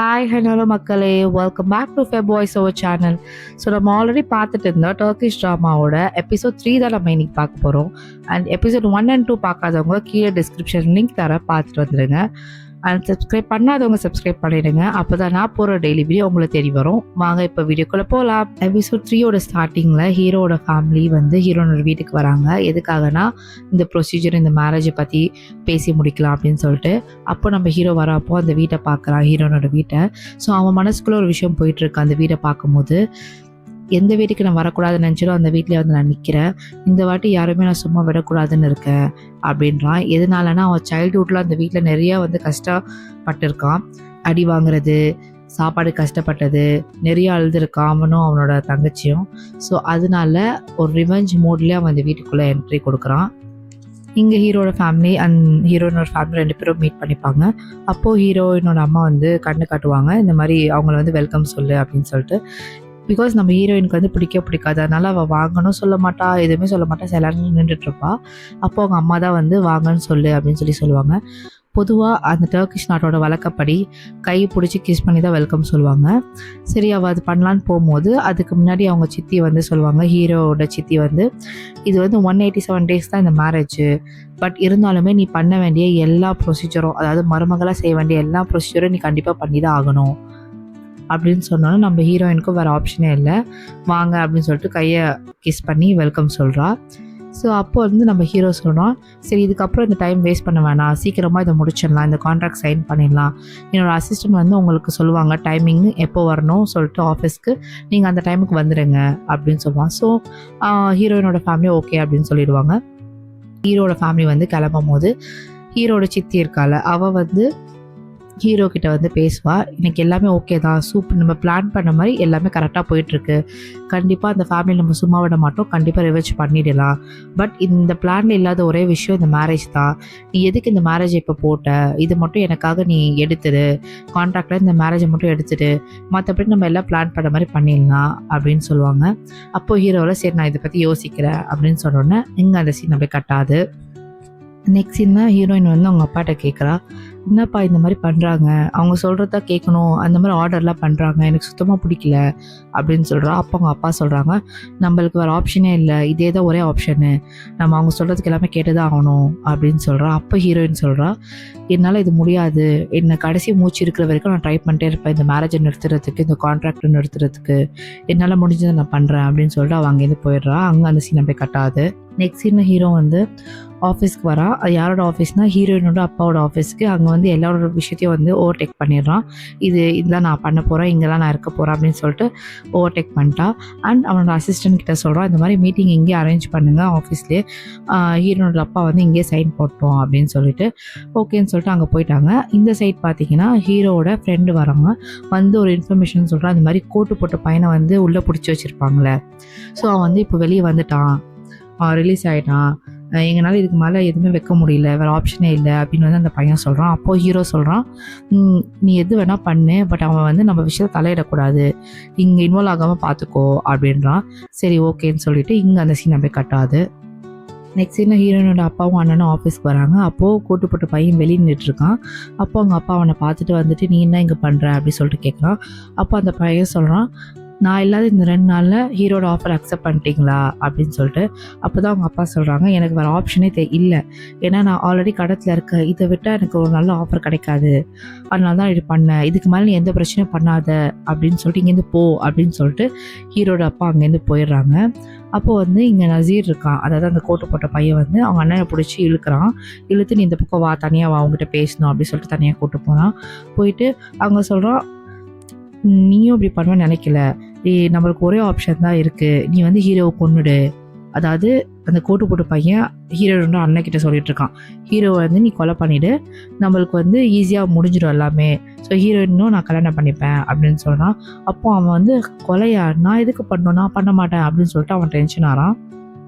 Hi hello மக்களே, welcome back to fab voice over channel. So நம்ம already பார்த்துட்டு இருந்தோம் டர்க்கிஷ் ட்ராமாவோட எபிசோட் 3 தான் நம்ம இன்னைக்கு பார்க்க போகிறோம். அண்ட் எபிசோட் 1 and 2 பார்க்காதவங்க கீழே டிஸ்கிரிப்ஷன் லிங்க் தர பார்த்துட்டு வந்துடுங்க. அண்ட் சப்ஸ்கிரைப் பண்ணாதவங்க சப்ஸ்கிரைப் பண்ணிடுங்க. அப்போ தான் நான் போகிற டெய்லி வீடியோ உங்களுக்கு தேடி வரும். வாங்க இப்போ வீடியோக்குள்ளே போகலாம். எபிசோட் 3யோட ஸ்டார்டிங்கில் ஹீரோட ஃபேமிலி வந்து ஹீரோனோட வீட்டுக்கு வராங்க. எதுக்காகனா இந்த ப்ரொசீஜர், இந்த மேரேஜை பற்றி பேசி முடிக்கலாம் அப்படின்னு சொல்லிட்டு. அப்போ நம்ம ஹீரோ வரப்போ அந்த வீட்டை பார்க்குறான், ஹீரோனோட வீட்டை. ஸோ அவன் மனசுக்குள்ளே ஒரு விஷயம் போயிட்டுருக்கு. அந்த வீட்டை பார்க்கும்போது எந்த வீட்டுக்கு நான் வரக்கூடாதுன்னு நினச்சிடும் அந்த வீட்டிலே வந்து நான் நிற்கிறேன். இந்த வாட்டி யாருமே நான் சும்மா விடக்கூடாதுன்னு இருக்கேன் அப்படின்றான். எதனாலனா அவன் சைல்டுஹுட்டில் அந்த வீட்டில் நிறையா வந்து கஷ்டப்பட்டிருக்கான். அடி வாங்குறது, சாப்பாடு கஷ்டப்பட்டது, நிறைய அழுதுருக்கான் அவனும் அவனோட தங்கச்சியும். ஸோ அதனால ஒரு ரிவெஞ்ச் மோட்லேயே அவன் அந்த வீட்டுக்குள்ளே என்ட்ரி கொடுக்குறான். இங்கே ஹீரோட ஃபேமிலி அண்ட் ஹீரோயினோட ஃபேமிலி 2 பேரும் மீட் பண்ணிப்பாங்க. அப்போது ஹீரோயினோட அம்மா வந்து கண்ணு காட்டுவாங்க, இந்த மாதிரி அவங்கள வந்து வெல்கம் சொல்லு அப்படின்னு சொல்லிட்டு. பிகாஸ் நம்ம ஹீரோயினுக்கு வந்து பிடிக்காது, அதனால் அவள் வாங்கணும் சொல்ல மாட்டா, எதுவுமே சொல்ல மாட்டா, எல்லாரும் நின்றுட்டுருப்பா. அப்போது அவங்க அம்மா தான் வந்து வாங்கன்னு சொல்லு அப்படின்னு சொல்லுவாங்க. பொதுவாக அந்த டர்க்கிஷ் நாட்டோட வழக்கப்படி கை பிடிச்சி கிஸ் பண்ணி தான் வெல்கம் சொல்லுவாங்க. சரி, அவள் அது பண்ணலான்னு போகும்போது அதுக்கு முன்னாடி அவங்க சித்தி வந்து சொல்லுவாங்க, ஹீரோவோட சித்தி வந்து, இது வந்து 187 days தான் இந்த மேரேஜு, பட் இருந்தாலுமே நீ பண்ண வேண்டிய எல்லா ப்ரொசீஜரும், அதாவது மருமகளாக செய்ய வேண்டிய எல்லா ப்ரொசீஜரும் நீ கண்டிப்பாக பண்ணி தான் ஆகணும் அப்படின்னு சொன்னாலும் நம்ம ஹீரோயினுக்கும் வேறு ஆப்ஷனே இல்லை. வாங்க அப்படின்னு சொல்லிட்டு கையை கிஸ் பண்ணி வெல்கம் சொல்கிறா. ஸோ அப்போ வந்து நம்ம ஹீரோ சொல்கிறோம், சரி இதுக்கப்புறம் இந்த டைம் வேஸ்ட் பண்ண வேணாம், சீக்கிரமாக இதை முடிச்சிடலாம், இந்த கான்ட்ராக்ட் சைன் பண்ணிடலாம். என்னோடய அசிஸ்டன்ட் வந்து உங்களுக்கு சொல்லுவாங்க டைமிங் எப்போ வரணும் சொல்லிட்டு ஆஃபீஸ்க்கு, நீங்கள் அந்த டைமுக்கு வந்துடுங்க அப்படின்னு சொல்லுவான். ஸோ ஹீரோயினோட ஃபேமிலி ஓகே அப்படின்னு சொல்லிடுவாங்க. ஹீரோட ஃபேமிலி வந்து கிளம்பும் போது ஹீரோட சித்தி இருக்கால, அவள் வந்து ஹீரோ கிட்ட வந்து பேசுவா, எனக்கு எல்லாமே ஓகே தான், சூப்பர், நம்ம பிளான் பண்ண மாதிரி எல்லாமே கரெக்டாக போயிட்டுருக்கு, கண்டிப்பாக அந்த ஃபேமிலி நம்ம சும்மா விட மாட்டோம், கண்டிப்பாக ரிவெஞ்ச் பண்ணிடலாம். பட் இந்த பிளானில் இல்லாத ஒரே விஷயம் இந்த மேரேஜ் தான். நீ எதுக்கு இந்த மேரேஜை இப்போ போட்ட, இது மட்டும் எனக்காக நீ எடுத்துடு, கான்ட்ராக்டில் இந்த மேரேஜை மட்டும் எடுத்துடு, மற்றபடி நம்ம எல்லாம் பிளான் பண்ண மாதிரி பண்ணிடலாம் அப்படின்னு சொல்லுவாங்க. அப்போது ஹீரோவில் சரி நான் இதை பற்றி யோசிக்கிறேன் அப்படின்னு சொன்னோன்னே இங்கே அந்த சீன் அப்படியே கட்டாது. நெக்ஸ்ட் சீன் தான் ஹீரோயின் வந்து அவங்க அப்பாட்ட கேட்குறா, என்னப்பா இந்த மாதிரி பண்ணுறாங்க, அவங்க சொல்கிறதா கேட்கணும், அந்த மாதிரி ஆர்டர்லாம் பண்ணுறாங்க, எனக்கு சுத்தமாக பிடிக்கல அப்படின்னு சொல்கிறா. அப்போ அவங்க அப்பா சொல்கிறாங்க, நம்மளுக்கு வேறு ஆப்ஷனே இல்லை, இதே தான் ஒரே ஆப்ஷனு, நம்ம அவங்க சொல்கிறதுக்கு எல்லாமே கேட்டு தான் ஆகணும் அப்படின்னு சொல்கிறா. அப்போ ஹீரோயின் சொல்கிறா, என்னால் இது முடியாது, என்னை கடைசி மூச்சு இருக்கிற வரைக்கும் நான் ட்ரை பண்ணிட்டே இருப்பேன் இந்த மேரேஜை நிறுத்துறதுக்கு, இந்த கான்ட்ராக்டை நிறுத்துறதுக்கு, என்னால் முடிஞ்சதை நான் பண்ணுறேன் அப்படின்னு சொல்லிட்டு அவள் அங்கேருந்து போயிடுறா. அங்கே அந்த சீன் போய் கட்டாது. நெக்ஸ்ட் சீன் ஹீரோ வந்து ஆஃபீஸ்க்கு வரா. அது யாரோட ஆஃபீஸ்னால் ஹீரோயினோட அப்பாவோட ஆஃபீஸ்க்கு. அங்கே வந்து எல்லாரோட விஷயத்தையும் வந்து ஓவர்டேக் பண்ணிடுறான். இதுதான் நான் பண்ண போகிறேன், இங்கே தான் நான் இருக்க போகிறேன் அப்படின்னு சொல்லிட்டு ஓவர்டேக் பண்ணிட்டா. அண்ட் அவனோட அசிஸ்டன்ட் கிட்ட சொல்கிறான், இந்த மாதிரி மீட்டிங் இங்கேயே அரேஞ்ச் பண்ணுங்கள் ஆஃபீஸ்லேயே, ஹீரோனோட அப்பா வந்து இங்கேயே சைன் போட்டோம் அப்படின்னு சொல்லிட்டு ஓகேன்னு சொல்லிட்டு அங்கே போயிட்டாங்க. இந்த சைட் பார்த்தீங்கன்னா ஹீரோவோட ஃப்ரெண்டு வராங்க, வந்து ஒரு இன்ஃபர்மேஷன் சொல்கிறான், இந்த மாதிரி கோட்டு போட்ட பையனை வந்து உள்ளே பிடிச்சி வச்சுருப்பாங்களே, ஸோ அவன் வந்து இப்போ வெளியே வந்துட்டான், ரிலீஸ் ஆகிட்டான், எங்களால் இதுக்கு மேலே எதுவுமே வைக்க முடியல, வேறு ஆப்ஷனே இல்லை அப்படின்னு வந்து அந்த பையன் சொல்கிறான். அப்போது ஹீரோ சொல்கிறான், நீ எது வேணால் பண்ணு, பட் அவன் வந்து நம்ம விஷயத்தை தலையிடக்கூடாது, இங்கே இன்வால்வ் ஆகாமல் பார்த்துக்கோ அப்படின்றான். சரி ஓகேன்னு சொல்லிட்டு இங்கே அந்த சீன் அப்படியே கட்டாது. நெக்ஸ்ட் சீனில் ஹீரோயினோட அப்பாவும் அண்ணனும் ஆஃபீஸ்க்கு வராங்க. அப்போது கூட்டு போட்ட பையன் வெளியே நின்றுட்டுருக்கான். அப்போ அவங்க அப்பா அவனை பார்த்துட்டு வந்துட்டு, நீ என்ன இங்கே பண்ணுற அப்படின்னு சொல்லிட்டு கேட்குறான். அப்போ அந்த பையன் சொல்கிறான், நான் இல்லாத இந்த 2 நாளில் ஹீரோட ஆஃபர் அக்செப்ட் பண்ணிட்டீங்களா அப்படின்னு சொல்லிட்டு. அப்போ தான் அவங்க அப்பா சொல்கிறாங்க, எனக்கு வேறு ஆப்ஷனே இல்லை, ஏன்னா நான் ஆல்ரெடி கடத்தில் இருக்கேன், இதை விட்டால் எனக்கு ஒரு நல்ல ஆஃபர் கிடைக்காது, அதனால தான் இது பண்ணேன், இதுக்கு மேலே நீ எந்த பிரச்சனையும் பண்ணாத அப்படின்னு சொல்லிட்டு இங்கேருந்து போ அப்படின்னு சொல்லிட்டு ஹீரோட அப்பா அங்கேருந்து போயிடுறாங்க. அப்போது வந்து இங்கே நசீர் இருக்கான், அதாவது அந்த கோட்டு போட்ட பையன் வந்து அவங்க அண்ணனை பிடிச்சி இழுக்கிறான். இழுத்து நீ இந்த பக்கம் வா, தனியாக வா, அவங்ககிட்ட பேசணும் அப்படின்னு சொல்லிட்டு தனியாக கூப்பிட்டு போகிறான். போயிட்டு அவங்க சொல்கிறான், நீயும் இப்படி பண்ணுவேன்னு நினைக்கல, நம்மளுக்கு ஒரே ஆப்ஷன் தான் இருக்குது, நீ வந்து ஹீரோவை கொன்னுடு, அதாவது அந்த கோட்டு போட்டு பையன் ஹீரோட அண்ணன்கிட்ட சொல்லிட்டு இருக்கான், ஹீரோவை வந்து நீ கொலை பண்ணிவிடு, நம்மளுக்கு வந்து ஈஸியாக முடிஞ்சிடும் எல்லாமே, ஸோ ஹீரோயினும் நான் கல்யாணம் பண்ணிப்பேன் அப்படின்னு சொல்கிறான். அப்போ அவன் வந்து கொலையா, நான் எதுக்கு பண்ணணும், நான் பண்ண மாட்டேன் அப்படின்னு சொல்லிட்டு அவன் டென்ஷன் ஆகிறான்.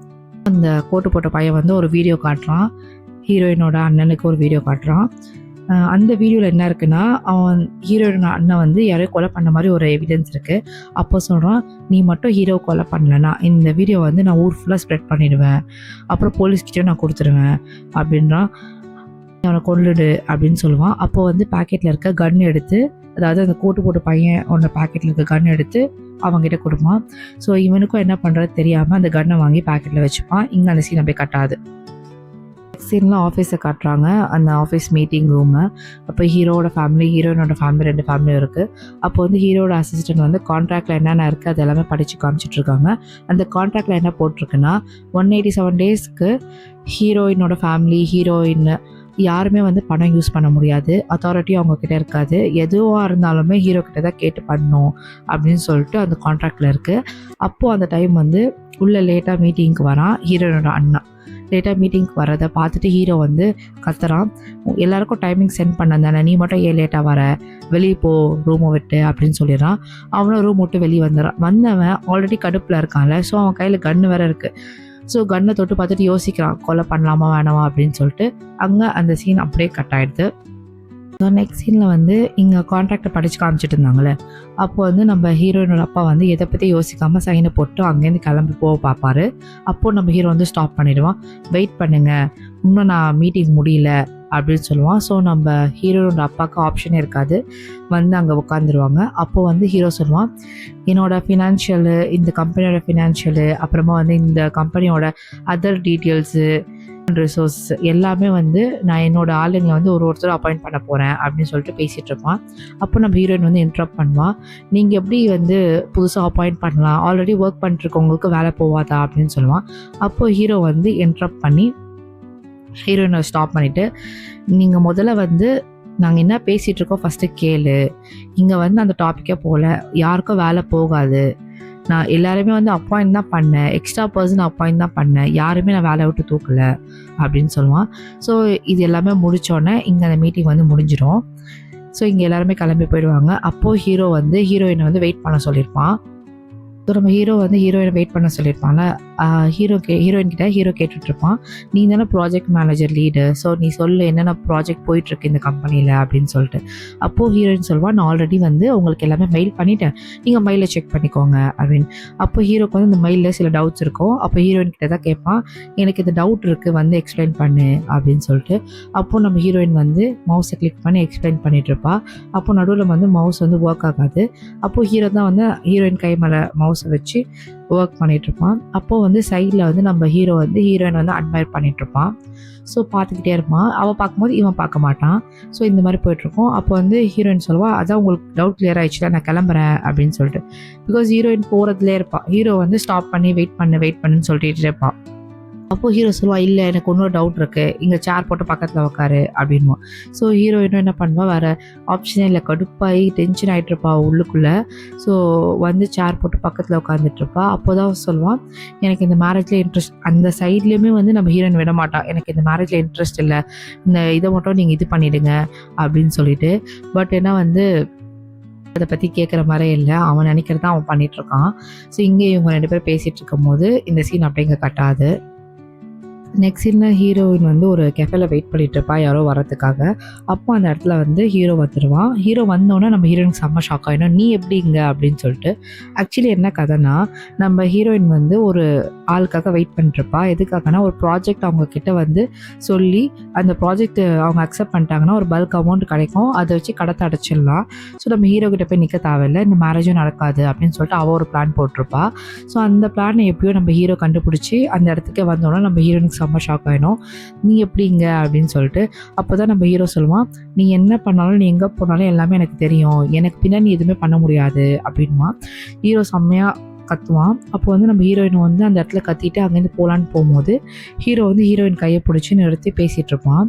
அந்த கோட்டு போட்ட பையன் வந்து ஒரு வீடியோ காட்டுறான், ஹீரோயினோட அண்ணனுக்கு ஒரு வீடியோ காட்டுறான். அந்த வீடியோவில் என்ன இருக்குன்னா, அவன் ஹீரோயினோட அண்ணன் வந்து யாரையும் கொலை பண்ண மாதிரி ஒரு எவிடன்ஸ் இருக்குது. அப்போ சொல்கிறான், நீ மட்டும் ஹீரோவை கொலை பண்ணலன்னா இந்த வீடியோ வந்து நான் ஊர் ஃபுல்லாக ஸ்ப்ரெட் பண்ணிடுவேன், அப்புறம் போலீஸ்கிட்டையும் நான் கொடுத்துருவேன் அப்படின்றான். அவனை கொல்லுடு அப்படின்னு சொல்லுவான். அப்போ வந்து பேக்கெட்டில் இருக்க கன் எடுத்து அதாவது அந்த கோட்டு போட்டு பையன் ஒன்று பாக்கெட்டில் இருக்க கன் எடுத்து அவங்ககிட்ட கொடுப்பான். ஸோ இவனுக்கும் என்ன பண்ணுறது தெரியாமல் அந்த கன்னை வாங்கி பாக்கெட்டில் வச்சுப்பான். இங்கே அந்த சீன் அப்படியே கட்டாது. சீனில் ஆஃபீஸை காட்டுறாங்க, அந்த ஆஃபீஸ் மீட்டிங் ரூமு. அப்போ ஹீரோட ஃபேமிலி, ஹீரோயினோட ஃபேமிலி, 2 ஃபேமிலியும் இருக்குது. அப்போ வந்து ஹீரோட அசிஸ்டன்ட் வந்து கான்ட்ராக்டில் என்னென்ன இருக்குது அது எல்லாமே படித்து காமிச்சிட்ருக்காங்க. அந்த கான்ட்ராக்டில் என்ன போட்டிருக்குன்னா 187 டேஸ்க்கு ஹீரோயினோட ஃபேமிலி, ஹீரோயின் யாருமே வந்து பணம் யூஸ் பண்ண முடியாது, அத்தாரிட்டியும் அவங்கக்கிட்ட இருக்காது, எதுவாக இருந்தாலுமே ஹீரோ கிட்ட தான் கேட்டு பண்ணணும் அப்படின்னு சொல்லிட்டு அந்த கான்ட்ராக்டில் இருக்குது. அப்போது அந்த டைம் வந்து உள்ளே லேட்டாக மீட்டிங்க்கு வரான் ஹீரோயினோட அண்ணா. லேட்டாக மீட்டிங்க்கு வரதை பார்த்துட்டு ஹீரோ வந்து கத்துறான், எல்லாருக்கும் டைமிங் சென்ட் பண்ண தானே, நீ மட்டும் ஏன் லேட்டாக வர, வெளியே போ ரூமை விட்டு அப்படின்னு சொல்லிடுறான். அவனும் ரூம் விட்டு வெளியே வந்துடுறான். வந்தவன் ஆல்ரெடி கடுப்பில் இருக்கான்ல, ஸோ அவன் கையில் கன்று வேறு இருக்குது. ஸோ கன்னை தொட்டு பார்த்துட்டு யோசிக்கிறான், கொலை பண்ணலாமா வேணாமா அப்படின்னு சொல்லிட்டு. அங்கே அந்த சீன் அப்படியே கட் ஆகிடுது. ஸோ நெக்ஸ்ட் சீனில் வந்து இங்கே கான்ட்ராக்டை படித்து காமிச்சிட்டு இருந்தாங்களே, அப்போ வந்து நம்ம ஹீரோயினோட அப்பா வந்து எதை பற்றி யோசிக்காமல் சைனை போட்டு அங்கேருந்து கிளம்பி போக பார்ப்பாரு. அப்போது நம்ம ஹீரோ வந்து ஸ்டாப் பண்ணிடுவான். வெயிட் பண்ணுங்க, இன்னும் நான் மீட்டிங் முடியல அப்படின்னு சொல்லுவான். ஸோ நம்ம ஹீரோனோட அப்பாவுக்கு ஆப்ஷனே இருக்காது, வந்து அங்கே உட்காந்துருவாங்க. அப்போது வந்து ஹீரோ சொல்லுவான், என்னோடய ஃபினான்ஷியலு, இந்த கம்பெனியோட ஃபினான்ஷியலு, அப்புறமா வந்து இந்த கம்பெனியோட அதர் டீட்டெயில்ஸு, ரிசோர்ஸ் எல்லாமே வந்து நான் என்னோட ஆளுங்களை வந்து ஒருத்தர் அப்பாயிண்ட் பண்ண போகிறேன் அப்படின்னு சொல்லிட்டு பேசிகிட்டு இருப்பான். அப்போ நம்ம ஹீரோயின் வந்து இன்ட்ரப்ட் பண்ணுவான், நீங்கள் எப்படி வந்து புதுசாக அப்பாயிண்ட் பண்ணலாம், ஆல்ரெடி ஒர்க் பண்ணிட்டுருக்கவங்களுக்கு வேலை போவாதா அப்படின்னு சொல்லுவான். அப்போது ஹீரோ வந்து இன்ட்ரப்ட் பண்ணி ஹீரோயினை ஸ்டாப் பண்ணிவிட்டு, நீங்கள் முதல்ல வந்து நாங்கள் என்ன பேசிகிட்டு இருக்கோம் ஃபஸ்ட்டு கேளு, இங்கே வந்து அந்த டாப்பிக்கே போகல, யாருக்கும் வேலை போகாது, நான் எல்லாருமே வந்து அப்பாயிண்ட் தான் பண்ணேன், எக்ஸ்ட்ரா பர்சன் அப்பாயிண்ட் தான் பண்ணேன், யாருமே நான் வேலை விட்டு தூக்கலை அப்படின்னு சொல்லுவான். ஸோ இது எல்லாமே முடித்தோடனே இங்கே அந்த மீட்டிங் வந்து முடிஞ்சிடும். ஸோ இங்கே எல்லாருமே கிளம்பி போயிடுவாங்க. அப்போது ஹீரோ வந்து ஹீரோயினை வந்து வெயிட் பண்ண சொல்லியிருப்பான். ஸோ நம்ம ஹீரோ வந்து ஹீரோயினை வெயிட் பண்ண சொல்லியிருப்பாங்க. ஹீரோயின் கிட்ட ஹீரோ கேட்டுட்ருப்பான், நீ தானே ப்ராஜெக்ட் மேனேஜர் லீடு, ஸோ நீ சொல்லு என்னென்ன ப்ராஜெக்ட் போயிட்டுருக்கு இந்த கம்பெனியில் அப்படின்னு சொல்லிட்டு. அப்போது ஹீரோயின் சொல்லுவாள், நான் ஆல்ரெடி வந்து உங்களுக்கு எல்லாமே மெயில் பண்ணிவிட்டேன், நீங்கள் மெயிலை செக் பண்ணிக்கோங்க அப்படின்னு. அப்போ ஹீரோக்கு வந்து இந்த மெயிலில் சில டவுட்ஸ் இருக்கும். அப்போ ஹீரோயின் கிட்ட தான் கேட்பான், எனக்கு இந்த டவுட் இருக்குது வந்து எக்ஸ்பிளைன் பண்ணு அப்படின்னு சொல்லிட்டு. அப்போது நம்ம ஹீரோயின் வந்து மவுஸை கிளிக் பண்ணி எக்ஸ்பிளைன் பண்ணிகிட்ருப்பா. அப்போது நடுவில் வந்து மவுஸ் வந்து ஒர்க் ஆகாது. அப்போது ஹீரோ தான் வந்து ஹீரோயின் கை மேலே மவுஸை வச்சு ஒர்க் பண்ணிகிட்ருப்பான். அப்போது வந்து சைடில் வந்து நம்ம ஹீரோ வந்து ஹீரோயின் வந்து அட்மையர் பண்ணிகிட்ருப்பான். ஸோ பார்த்துக்கிட்டே இருப்பான், அவள் பார்க்கும்போது இவன் பார்க்க மாட்டான். ஸோ இந்த மாதிரி போயிட்டுருக்கோம். அப்போ வந்து ஹீரோயின் சொல்லுவாள், அதான் உங்களுக்கு டவுட் கிளியர் ஆகிடுச்சுல, நான் கிளம்புறேன் அப்படின்னு சொல்லிட்டு. பிகாஸ் ஹீரோயின் போகிறதுலே இருப்பான், ஹீரோ வந்து ஸ்டாப் பண்ணி வெயிட் பண்ணுன்னு சொல்லிட்டு இருப்பான். அப்போது ஹீரோ சொல்லுவாள், இல்லை எனக்கு இன்னொரு டவுட் இருக்குது, இங்கே சேர் போட்டு பக்கத்தில் உட்காரு அப்படின்வான். ஸோ ஹீரோயினும் என்ன பண்ணுவாள், வேறு ஆப்ஷனே இல்லை, கடுப்பாகி டென்ஷன் ஆகிட்ருப்பா உள்ளுக்குள்ளே. ஸோ வந்து சேர் போட்டு பக்கத்தில் உட்காந்துட்ருப்பா. அப்போ தான் சொல்லுவான், எனக்கு இந்த மேரேஜில் இன்ட்ரெஸ்ட், அந்த சைட்லேயுமே வந்து நம்ம ஹீரோயின் விட மாட்டான், எனக்கு இந்த மேரேஜில் இன்ட்ரெஸ்ட் இல்லை, இந்த இதை மட்டும் நீங்கள் இது பண்ணிவிடுங்க அப்படின்னு சொல்லிட்டு. பட் ஏன்னா வந்து அதை பற்றி கேட்குற மாதிரியே இல்லை, அவன் நினைக்கிறத அவன் பண்ணிகிட்ருக்கான். ஸோ இங்கே இவங்க 2 பேரும் பேசிகிட்டு இருக்கும் போது இந்த சீன் அப்படிங்க கட்டாது. நெக்ஸ்ட் சீனில் ஹீரோயின் வந்து ஒரு கெஃபேல வெயிட் பண்ணிகிட்ருப்பா யாரோ வரதுக்காக. அப்போ அந்த இடத்துல வந்து ஹீரோ வந்துடுவான். ஹீரோ வந்தோடனே நம்ம ஹீரோயினுக்கு செம்ம ஷாக் ஆகிடும், நீ எப்படி இங்கே அப்படின்னு சொல்லிட்டு. ஆக்சுவலி என்ன கதைனா, நம்ம ஹீரோயின் வந்து ஒரு ஆளுக்காக வெயிட் பண்ணிட்டுருப்பா. எதுக்காகனா ஒரு ப்ராஜெக்ட் அவங்கக்கிட்ட வந்து சொல்லி அந்த ப்ராஜெக்ட் அவங்க அக்செப்ட் பண்ணிட்டாங்கன்னா ஒரு பல்க் அமௌண்ட் கிடைக்கும், அதை வச்சு கடத்தை அடைச்சிடலாம். ஸோ நம்ம ஹீரோ கிட்ட போய் நிற்க தேவையில்லை, இந்த மேரேஜும் நடக்காது அப்படின்னு சொல்லிட்டு அவள் ஒரு பிளான் போட்டிருப்பா. ஸோ அந்த பிளானை எப்படியோ நம்ம ஹீரோ கண்டுபிடிச்சி அந்த இடத்துக்கே வந்தோன்னா நம்ம ஹீரோனுக்கு செம்ம ஷாக் ஆகிடும், நீ எப்படிங்க அப்படின்னு சொல்லிட்டு. அப்போ தான் நம்ம ஹீரோ சொல்லுவான், நீ என்ன பண்ணாலும், நீ எங்கே போனாலும் எல்லாமே எனக்கு தெரியும், எனக்கு பின்னாடி நீ எதுவுமே பண்ண முடியாது அப்படின்மா. ஹீரோ செம்மையாக கத்துவான். அப்போ வந்து நம்ம ஹீரோயின் வந்து அந்த இடத்துல கத்திட்டு அங்கேருந்து போகலான்னு போகும்போது ஹீரோ வந்து ஹீரோயின் கையை பிடிச்சி நிறுத்தி பேசிகிட்டு இருப்பான்.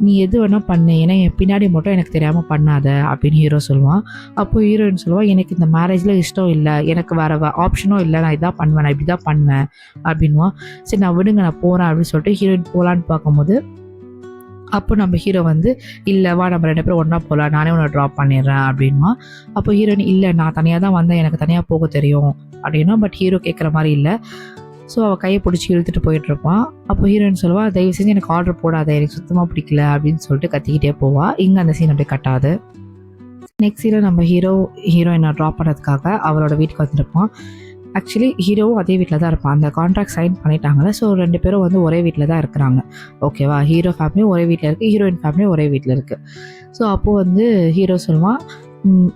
நீ எது வேணால் பண்ணு, ஏன்னா என் பின்னாடி மட்டும் எனக்கு தெரியாமல் பண்ணாத அப்படின்னு ஹீரோ சொல்லுவான். அப்போது ஹீரோயின் சொல்லுவாள், எனக்கு இந்த மேரேஜில் இஷ்டம் இல்லை, எனக்கு வேறு ஆப்ஷனும் இல்லை, நான் இதான் பண்ணுவேன், நான் இப்படி தான் பண்ணுவேன் அப்படின்வான். சரி நான் விடுங்க, நான் போகிறேன் அப்படின்னு சொல்லிட்டு ஹீரோயின் போகலான்னு பார்க்கும்போது அப்போ நம்ம ஹீரோ வந்து, இல்லை வா நம்ம 2 பேரும் ஒன்றா போகலாம், நானே உன்னை ட்ராப் பண்ணிடுறேன் அப்படின்மா. அப்போ ஹீரோயின், இல்லை நான் தனியாக தான் வந்தேன், எனக்கு தனியாக போக தெரியும் அப்படின்னா. பட் ஹீரோ கேட்குற மாதிரி இல்லை. ஸோ அவள் கையை பிடிச்சி இழுத்துட்டு போயிட்டுருப்பான். அப்போ ஹீரோயின் சொல்லுவாள், தயவு செஞ்சு எனக்கு ஆர்டர் போடாத, எனக்கு சுத்தமாக பிடிக்கல அப்படின்னு சொல்லிட்டு கத்திக்கிட்டே போவாள். இங்கே அந்த சீன் அப்படியே கட்டாது. நெக்ஸ்ட் சீனில் நம்ம ஹீரோயினை ட்ராப் பண்ணுறதுக்காக அவரோட வீட்டுக்கு வந்துருப்பான். ஆக்சுவலி ஹீரோவும் அதே வீட்டில் தான் இருப்பான், அந்த கான்ட்ராக்ட் சைன் பண்ணிட்டாங்கல்ல. ஸோ 2 பேரும் வந்து ஒரே வீட்டில் தான் இருக்கிறாங்க. ஓகேவா, ஹீரோ ஃபேமிலியும் ஒரே வீட்டில் இருக்குது, ஹீரோயின் ஃபேமிலியும் ஒரே வீட்டில் இருக்குது. ஸோ அப்போது வந்து ஹீரோ சொல்லுவான்,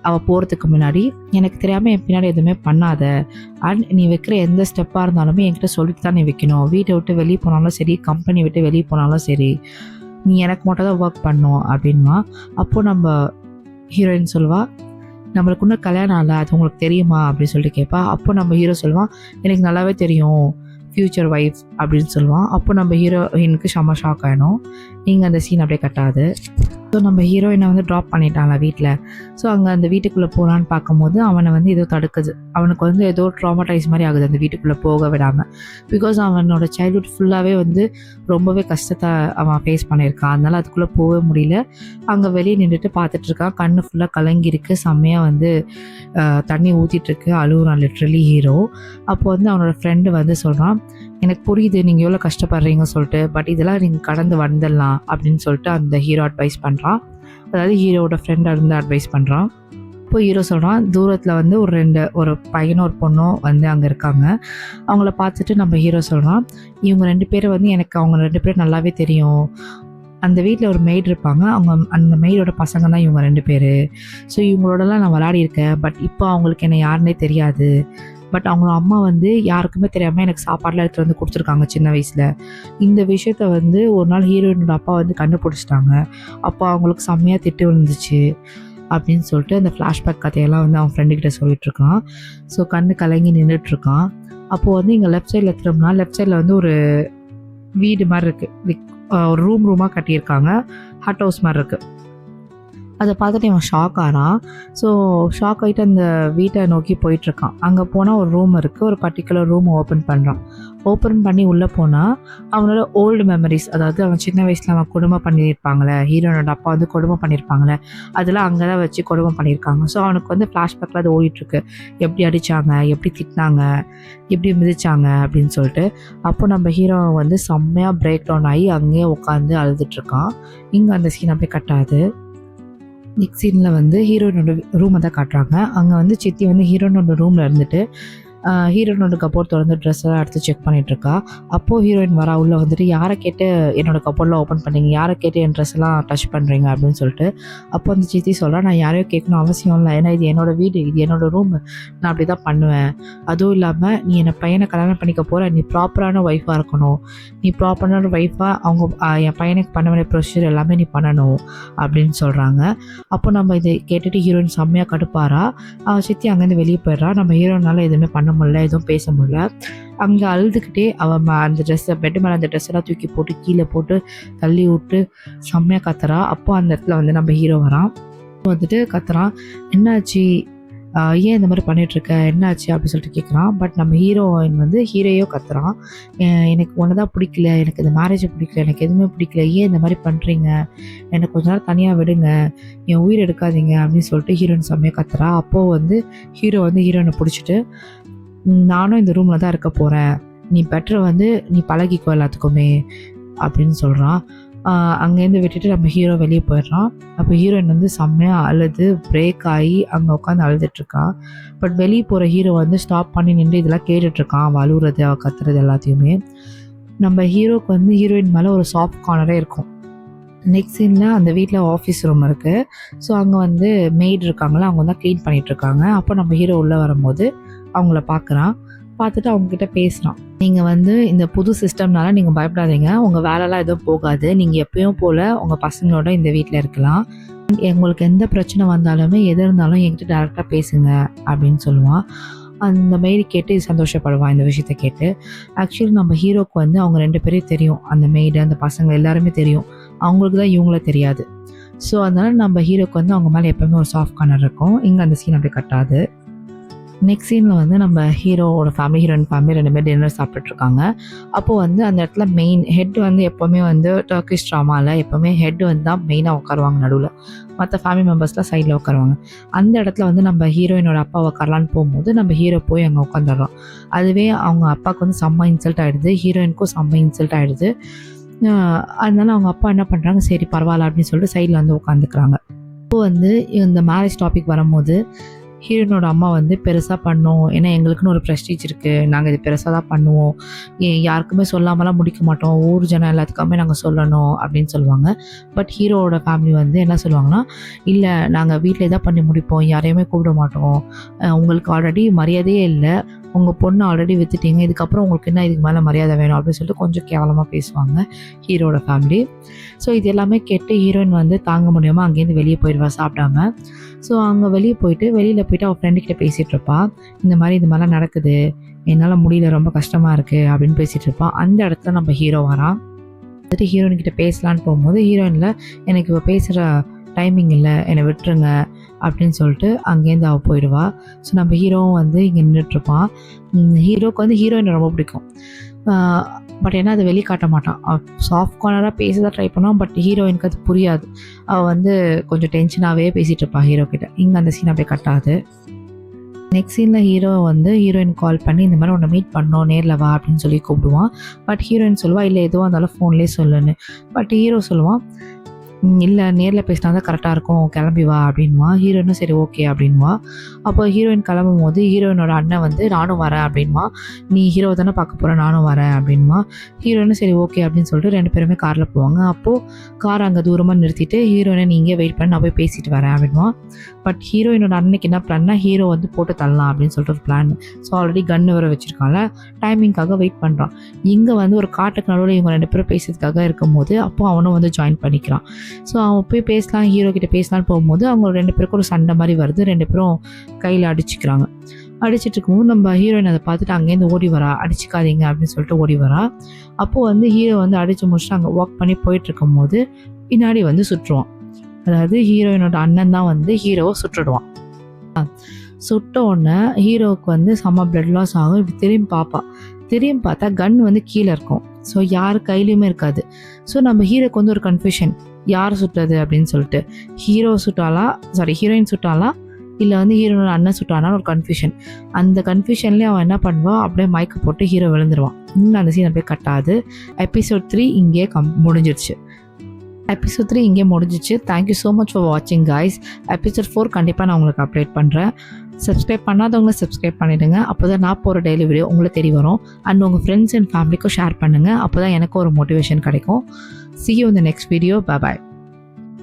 அவள் போகிறதுக்கு முன்னாடி எனக்கு தெரியாமல் என் பின்னாடி எதுவுமே பண்ணாத, அண்ட் நீ வைக்கிற எந்த ஸ்டெப்பாக இருந்தாலுமே என்கிட்ட சொல்லிட்டு தான் நீ வைக்கணும். வீட்டை விட்டு வெளியே போனாலும் சரி, கம்பெனி விட்டு வெளியே போனாலும் சரி, நீ எனக்கு மட்டும் தான் ஒர்க் பண்ணும் அப்படின்மா. அப்போது நம்ம ஹீரோயின் சொல்வா, நம்மளுக்கு இன்னும் கல்யாணம் ஆகலை, அது உங்களுக்கு தெரியுமா அப்படின்னு சொல்லிட்டு கேட்பா. அப்போ நம்ம ஹீரோ சொல்லுவான், எனக்கு நல்லாவே தெரியும், ஃப்யூச்சர் ஒய்ஃப் அப்படின்னு சொல்லுவான். அப்போ நம்ம ஹீரோயினுக்கு செம்ம ஷாக் ஆகிடும். நீங்கள் அந்த சீன் அப்படியே கட்டாது. ஸோ நம்ம ஹீரோயினை வந்து ட்ராப் பண்ணிட்டாங்களா வீட்டில். ஸோ அங்கே அந்த வீட்டுக்குள்ளே போகலான்னு பார்க்கும்போது அவனை வந்து ஏதோ தடுக்குது. அவனுக்கு வந்து ஏதோ ட்ராமடைஸ் மாதிரி ஆகுது அந்த வீட்டுக்குள்ளே போக விடாமல். பிகாஸ் அவனோட சைல்ட்ஹுட் ஃபுல்லாகவே வந்து ரொம்பவே கஷ்டத்தை அவன் ஃபேஸ் பண்ணியிருக்கான். அதனால் அதுக்குள்ளே போகவே முடியல. அங்கே வெளியே நின்றுட்டு பார்த்துட்ருக்கான். கண்ணு ஃபுல்லாக கலங்கியிருக்கு, செம்மையாக வந்து தண்ணி ஊற்றிட்டுருக்கு, அழுகுறான் லிட்ரலி ஹீரோ. அப்போ வந்து அவனோட ஃப்ரெண்டு வந்து சொல்கிறான், எனக்கு புரியுது நீங்கள் எவ்வளோ கஷ்டப்படுறீங்கன்னு சொல்லிட்டு, பட் இதெல்லாம் நீங்கள் கடந்து வந்துடலாம் அப்படின்னு சொல்லிட்டு அந்த ஹீரோ அட்வைஸ் பண்ணுறான். அதாவது ஹீரோவோட ஃப்ரெண்டாக இருந்து அட்வைஸ் பண்ணுறான். இப்போ ஹீரோ சொல்கிறான், தூரத்தில் வந்து ஒரு பையனும் ஒரு பொண்ணும் வந்து அங்கே இருக்காங்க. அவங்கள பார்த்துட்டு நம்ம ஹீரோ சொல்கிறான், இவங்க 2 பேரை வந்து எனக்கு அவங்க 2 பேரும் நல்லாவே தெரியும். அந்த வீட்டில் ஒரு மெய்டு இருப்பாங்க, அவங்க அந்த மெய்டோட பசங்க தான் இவங்க 2 பேர். ஸோ இவங்களோடலாம் நான் விளையாடிருக்கேன், பட் இப்போ அவங்களுக்கு என்ன யாருன்னே தெரியாது. பட் அவங்களோட அம்மா வந்து யாருக்குமே தெரியாமல் எனக்கு சாப்பாடெலாம் எடுத்துகிட்டு வந்து கொடுத்துருக்காங்க சின்ன வயசில். இந்த விஷயத்த வந்து ஒரு நாள் ஹீரோயினோட அப்பா வந்து கண்டுபிடிச்சிட்டாங்க. அப்போ அவங்களுக்கு செம்மையாக திட்டு விழுந்துச்சு அப்படின்னு சொல்லிட்டு அந்த ஃப்ளாஷ்பேக் கதையெல்லாம் வந்து அவன் ஃப்ரெண்டுக்கிட்ட சொல்லிகிட்ருக்கான். ஸோ கண்ணு கலங்கி நின்றுட்டுருக்கான். அப்போது வந்து இங்கே லெஃப்ட் சைடில் திரும்பினா லெஃப்ட் சைடில் வந்து ஒரு வீடு மாதிரி இருக்குது, ஒரு ரூமாக கட்டியிருக்காங்க, ஹட் ஹவுஸ் மாதிரி இருக்குது. அதை பார்த்துட்டு இவன் ஷாக் ஆகிறான். ஸோ ஷாக் ஆகிட்டு அந்த வீட்டை நோக்கி போயிட்டுருக்கான். அங்கே போனால் ஒரு ரூம் இருக்குது, ஒரு பர்டிகுலர் ரூம் ஓப்பன் பண்ணுறான். ஓப்பன் பண்ணி உள்ளே போனால் அவனோட ஓல்டு மெமரிஸ், அதாவது அவன் சின்ன வயசில் அவன் கொடுமை பண்ணியிருப்பாங்களே, ஹீரோனோட அப்பா வந்து கொடுமை பண்ணியிருப்பாங்களே, அதெல்லாம் அங்கே தான் வச்சு கொடுமை பண்ணியிருக்காங்க. ஸோ அவனுக்கு வந்து ஃப்ளாஷ்பேக்கில் அது ஓடிட்டுருக்கு, எப்படி அடித்தாங்க, எப்படி திட்டினாங்க, எப்படி மிதிச்சாங்க அப்படின்னு சொல்லிட்டு. அப்போ நம்ம ஹீரோ வந்து செம்மையாக பிரேக் டவுன் ஆகி அங்கேயே உட்காந்து அழுதுட்ருக்கான். இங்கே அந்த சீன் அப்படியே கட்டாது. நெக்ஸ்ட் சீனில் வந்து ஹீரோயினோட ரூமை தான் காட்டுறாங்க. அங்கே வந்து சித்தி வந்து ஹீரோயினோட ரூமில் இருந்துட்டு ஹீரோயினோட கப்போர்ட் திறந்து ட்ரெஸ்ஸெல்லாம் எடுத்து செக் பண்ணிகிட்ருக்கா. அப்போது ஹீரோயின் வரா உள்ளே வந்துட்டு, யாரை கேட்டு என்னோடய கப்போர்ட்லாம் ஓப்பன் பண்ணீங்க, யாரை கேட்டு என் ட்ரெஸ்ஸெல்லாம் டச் பண்ணுறீங்க அப்படின்னு சொல்லிட்டு. அப்போ அந்த சித்தி சொல்கிறா, நான் யாரையும் கேட்கணும் அவசியம் இல்லை, ஏன்னா இது என்னோடய வீடு, இது என்னோடய ரூம், நான் அப்படி தான் பண்ணுவேன். அதுவும் இல்லாமல் நீ என்னை பையனை கல்யாணம் பண்ணிக்க போகிற, நீ ப்ராப்பரான ஒய்ஃபாக இருக்கணும், நீ ப்ராப்பரான ஒய்ஃபாக அவங்க என் பையனுக்கு பண்ண வேண்டிய ப்ரொசீஜர் எல்லாமே நீ பண்ணணும் அப்படின்னு சொல்கிறாங்க. அப்போ நம்ம இதை கேட்டுட்டு ஹீரோயின் செம்மையாக கடுப்பாரா. சித்தி அங்கேருந்து வெளியே போயிடுறா. நம்ம ஹீரோனால எதுவுமே பண்ண முடியல, எதுவும் பேச முடியல. அங்கே அழுதுகிட்டே அவன் அந்த ட்ரெஸ்ஸை பெட்டு மேலே அந்த ட்ரெஸ்ஸெல்லாம் தூக்கி போட்டு கீழே போட்டு தள்ளி விட்டு செம்மையாக கத்துறா. அப்போ அந்த இடத்துல வந்து நம்ம ஹீரோ வரான். வந்துட்டு கத்துறான், என்னாச்சு, ஏன் இந்த மாதிரி பண்ணிகிட்ருக்க, என்னாச்சு அப்படின்னு சொல்லிட்டு கேட்குறான். பட் நம்ம ஹீரோயின் வந்து ஹீரோயோ கத்துறான், எனக்கு ஒன்று தான் பிடிக்கல, எனக்கு இந்த மேரேஜை பிடிக்கல, எனக்கு எதுவுமே பிடிக்கல, ஏன் இந்த மாதிரி பண்ணுறீங்க, எனக்கு கொஞ்ச நேரம் தனியாக விடுங்க, என் உயிர் எடுக்காதீங்க அப்படின்னு சொல்லிட்டு ஹீரோயின் செம்மையாக கத்துறா. அப்போது வந்து ஹீரோ வந்து ஹீரோயினை பிடிச்சிட்டு, நானும் இந்த ரூமில் தான் இருக்க போகிறேன், நீ பெட்டர் வந்து நீ பழகிக்கோ எல்லாத்துக்குமே அப்படின்னு சொல்கிறான். அங்கேருந்து விட்டுட்டு நம்ம ஹீரோ வெளியே போயிடுறான். அப்போ ஹீரோயின் வந்து செம்மையாக அழுது பிரேக் ஆகி அங்கே உட்காந்து அழுதுட்ருக்கான். பட் வெளியே போகிற ஹீரோ வந்து ஸ்டாப் பண்ணி நின்று இதெல்லாம் கேட்டுட்ருக்கான், அவள் அழுகுறது, அவள் கத்துறது எல்லாத்தையுமே. நம்ம ஹீரோக்கு வந்து ஹீரோயின் மேலே ஒரு சாஃப்ட் கார்னரே இருக்கும். நெக்ஸ்ட் சீனில் அந்த வீட்டில் ஆஃபீஸ் ரூம் இருக்குது. ஸோ அங்கே வந்து மெய்டு இருக்காங்களா, அவங்க தான் க்ளீன் பண்ணிகிட்ருக்காங்க. அப்போ நம்ம ஹீரோ உள்ளே வரும்போது அவங்கள பார்க்குறான். பார்த்துட்டு அவங்கக்கிட்ட பேசுகிறான், நீங்கள் வந்து இந்த புது சிஸ்டம்னால நீங்கள் பயப்படாதீங்க, உங்கள் வேலைலாம் எதுவும் போகாது, நீங்கள் எப்பயும் போல் உங்கள் பசங்களோட இந்த வீட்டில் இருக்கலாம், உங்களுக்கு எந்த பிரச்சனை வந்தாலுமே எது இருந்தாலும் என்கிட்ட டேரெக்டாக பேசுங்க அப்படின்னு சொல்லுவான். அந்த மெய்டு கேட்டு சந்தோஷப்படுவான் இந்த விஷயத்த கேட்டு. ஆக்சுவலி நம்ம ஹீரோக்கு வந்து அவங்க 2 பேரையும் தெரியும், அந்த மெய்டு அந்த பசங்க எல்லாருமே தெரியும், அவங்களுக்கு தான் இவங்கள தெரியாது. ஸோ அதனால் நம்ம ஹீரோக்கு வந்து அவங்க மேலே எப்போவுமே ஒரு சாஃப்ட் கார்னர் இருக்கும். இங்கே அந்த சீன் அப்படி கட்டாது. நெக்ஸ்ட் சீனில் வந்து நம்ம ஹீரோவோட ஃபேமிலி, ஹீரோயின் ஃபேமிலி 2 பேர் டின்னர் சாப்பிட்டுட்ருக்காங்க. அப்போது வந்து அந்த இடத்துல மெயின் ஹெட் வந்து எப்போவுமே வந்து டர்க்கிஷ் ட்ராமாவில் எப்போவுமே ஹெட் வந்து தான் மெயினாக உட்காருவாங்க நடுவில், மற்ற ஃபேமிலி மெம்பர்ஸ்லாம் சைடில் உட்காருவாங்க. அந்த இடத்துல வந்து நம்ம ஹீரோயினோட அப்பா உட்காரலான்னு போகும்போது நம்ம ஹீரோ போய் அங்கே உட்காந்துடுறோம். அதுவே அவங்க அப்பாவுக்கு வந்து செம்ம இன்சல்ட் ஆகிடுது, ஹீரோயினுக்கும் செம்ம இன்சல்ட் ஆகிடுது. அதனால அவங்க அப்பா என்ன பண்ணுறாங்க, சரி பரவாயில்ல அப்படின்னு சொல்லிட்டு சைடில் வந்து உட்காந்துக்கிறாங்க. இப்போ வந்து இந்த மேரேஜ் டாபிக் வரும்போது ஹீரோயினோட அம்மா வந்து பெருசாக பண்ணோம், ஏன்னா எங்களுக்குன்னு ஒரு ப்ரெஸ்டீஜ் இருக்குது, நாங்கள் இது பெருசாக தான் பண்ணுவோம், யாருக்குமே சொல்லாமலாம் முடிக்க மாட்டோம், ஊர் ஜனம் எல்லாத்துக்குமே நாங்கள் சொல்லணும் அப்படின்னு சொல்லுவாங்க. பட் ஹீரோவோட ஃபேமிலி வந்து என்ன சொல்லுவாங்கன்னா, இல்லை நாங்கள் வீட்டிலே தான் பண்ணி முடிப்போம், யாரையுமே கூப்பிட மாட்டோம், உங்களுக்கு ஆல்ரெடி மரியாதையே இல்லை, உங்கள் பொண்ணு ஆல்ரெடி விற்றுட்டீங்க, இதுக்கப்புறம் உங்களுக்கு என்ன இதுக்கு மேலே மரியாதை வேணும் அப்படின்னு சொல்லிட்டு கொஞ்சம் கேவலமாக பேசுவாங்க ஹீரோட ஃபேமிலி. ஸோ இது எல்லாமே கேட்டு ஹீரோயின் வந்து தாங்க முடியாமல் அங்கேருந்து வெளியே போயிடுவா சாப்பிடாம. ஸோ அங்கே வெளியில் போயிட்டு அவள் ஃப்ரெண்டுக்கிட்ட பேசிகிட்டு இருப்பா, இந்த மாதிரிலாம் நடக்குது, என்னால் முடியல, ரொம்ப கஷ்டமாக இருக்குது அப்படின்னு பேசிகிட்டு இருப்பான். அந்த இடத்துல நம்ம ஹீரோ வரான். வந்துட்டு ஹீரோயின்கிட்ட பேசலான்னு போகும்போது ஹீரோயினில் எனக்கு இப்போ பேசுகிற டைமிங் இல்லை, என்னை விட்டுருங்க அப்படின்னு சொல்லிட்டு அங்கேருந்து அவள் போயிடுவா. ஸோ நம்ம ஹீரோவும் வந்து இங்கே நின்றுட்டுருப்பான். ஹீரோவுக்கு வந்து ஹீரோயினை ரொம்ப பிடிக்கும், பட் ஏன்னா அதை வெளிக்காட்ட மாட்டான். சாஃப்ட் கார்னராக பேச தான் ட்ரை பண்ணான், பட் ஹீரோயினுக்கு அது புரியாது. அவள் வந்து கொஞ்சம் டென்ஷனாகவே பேசிகிட்டு இருப்பாள் ஹீரோ கிட்ட. இங்கே அந்த சீன் அப்படியே கட்டாது. நெக்ஸ்ட் சீனில் ஹீரோ வந்து ஹீரோயின் கால் பண்ணி இந்த மாதிரி உன்னை மீட் பண்ணோம், நேரில் வா அப்படின்னு சொல்லி கூப்பிடுவான். பட் ஹீரோயின் சொல்லுவாள், இல்லை எதுவாக இருந்தாலும் ஃபோன்லேயே சொல்லுன்னு. பட் ஹீரோ சொல்லுவான், இல்லை நேரில் பேசினா தான் கரெக்டாக இருக்கும், கிளம்பி வா அப்படின்வான். ஹீரோயினும் சரி ஓகே அப்படின்வா. அப்போ ஹீரோயின் கிளம்பும் போது ஹீரோயினோட அண்ணன் வந்து நானும் வரேன் அப்படின்வா. நீ ஹீரோ தானே பார்க்க போகிற, நானும் வரேன் அப்படின்வா. ஹீரோயினும் சரி ஓகே அப்படின்னு சொல்லிட்டு 2 பேருமே காரில் போவாங்க. அப்போது கார் அங்கே தூரமாக நிறுத்திட்டு ஹீரோயினை நீ இங்கே வெயிட் பண்ணி நான் போய் பேசிட்டு வரேன் அப்படின்வா. பட் ஹீரோயினோட அன்னைக்கு என்ன பிளான்னா, ஹீரோ வந்து போட்டு தள்ளலாம் அப்படின்னு சொல்லிட்டு ஒரு பிளான். ஸோ ஆல்ரெடி கன்று வர வச்சுருக்காங்க, டைமிங்காக வெயிட் பண்ணுறான். இங்கே வந்து ஒரு காட்டுக்கு நடுவில் இவங்க 2 பேரும் பேசுறதுக்காக இருக்கும்போது அப்போ அவனும் வந்து ஜாயின் பண்ணிக்கிறான். ஸோ அவன் போய் பேசலாம், ஹீரோ கிட்டே பேசலான்னு போகும்போது அவங்க 2 பேருக்கும் ஒரு சண்டை மாதிரி வருது. 2 பேரும் கையில் அடிச்சுக்கிறாங்க. அடிச்சிட்டு இருக்கும்போது நம்ம ஹீரோயின் அதை பார்த்துட்டு அங்கேருந்து ஓடி வரா, அடிச்சுக்காதீங்க அப்படின்னு சொல்லிட்டு ஓடி வரா. அப்போது வந்து ஹீரோ வந்து அடித்து முடிச்சுட்டு அங்கே வாக் பண்ணி போயிட்டு இருக்கும்போது பின்னாடி வந்து சுற்றுவான். அதாவது ஹீரோயினோட அண்ணன் தான் வந்து ஹீரோவை சுட்டுடுவான். சுட்ட உடனே ஹீரோவுக்கு வந்து செம்ம பிளட் லாஸ் ஆகும். இப்படி திரும்பி பார்த்தா கன் வந்து கீழே இருக்கும். ஸோ யார் கையிலையுமே இருக்காது. ஸோ நம்ம ஹீரோக்கு வந்து ஒரு கன்ஃபியூஷன், யார் சுட்டது அப்படின்னு சொல்லிட்டு. ஹீரோயின் சுட்டாலா இல்லை வந்து ஹீரோனோட அண்ணன் சுட்டானா ஒரு கன்ஃபியூஷன். அந்த கன்ஃபியூஷன்லேயே அவன் என்ன பண்ணுவான், அப்படியே மயக்க போட்டு ஹீரோ விழுந்துருவான். இன்னும் அந்த சீன் அப்படியே கட்டாது. எபிசோட் 3 இங்கே முடிஞ்சிருச்சு. எபிசோட் 3 இங்கே முடிஞ்சிச்சு. தேங்க்யூ ஸோ மச் ஃபார் வாட்சிங் கைஸ். எபிசோட் 4 கண்டிப்பாக நான் உங்களுக்கு அப்டேட் பண்ணுறேன். சப்ஸ்கிரைப் பண்ணாதவங்க சப்ஸ்கிரைப் பண்ணிவிடுங்க, அப்போ தான் நான் போகிற டெய்லி வீடியோ உங்களுக்கு தெரிய வரும். அண்ட் உங்கள் ஃப்ரெண்ட்ஸ் அண்ட் ஃபேமிலிக்கும் ஷேர் பண்ணுங்கள், அப்போ தான் எனக்கு ஒரு மோட்டிவேஷன் கிடைக்கும். See you in the next video. Bye bye.